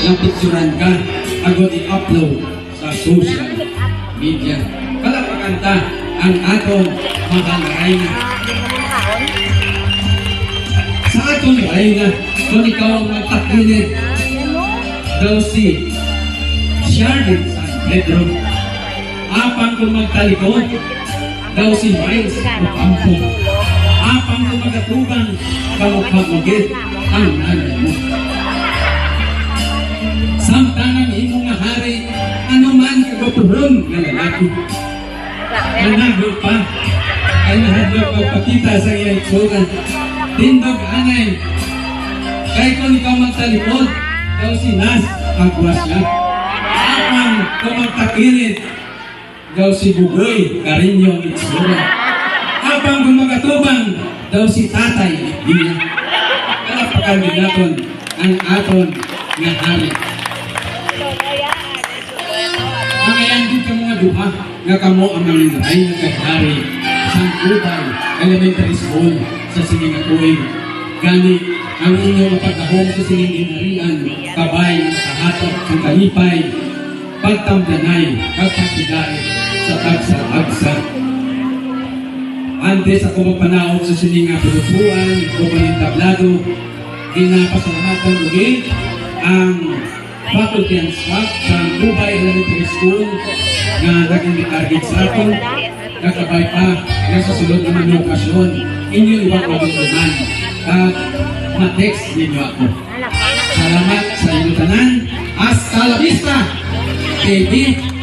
ng picturean ka agad i-upload sa social media. Kalapakanta ang atong mahal na reyna. Sa atong reyna, kung ikaw ang magtakinig, daw si Charlotte San Pedro. Apang kung magtalikod, daw si Miles Ocampo. Apang kung magatugang, kamukha-mugit ang nanay mo. Samtanang imong nga hari, anuman kagaturon nga lalaki. Nanagod pa, ay nahadlok magpakita sa iyang itsura. Tindog anay, kay kung ikaw magtalikod, daw si Nas Agwas na. Apang kung magtakilit, daw si Bugoy Cariño ang itsura. Apang kung magatubang, daw si Tatay Dina. Kalapakan din natin ang aton nga hari. Mangayan din ka mga duha nga kamo ang malinray na kahari sa Ubay Elementary School sa Siningatuig. Gani ang inyong pagkahong sa Sininginarian, kabay, kahatok, sa kalipay, pagtamdanay, pagpagpigay sa tagsa-agsa. Antes ako magpanahon sa Siningapurupuan o Panintablado, ginapasalamatan ulit ang faculty and staff sa Ubay Elementary School na naging target sa akin, nakabay pa na sa sulod naman yung okasyon, inyong ibang mabitunan at na-text ninyo ako. Salamat sa inyong tanan. Hasta la vista, baby!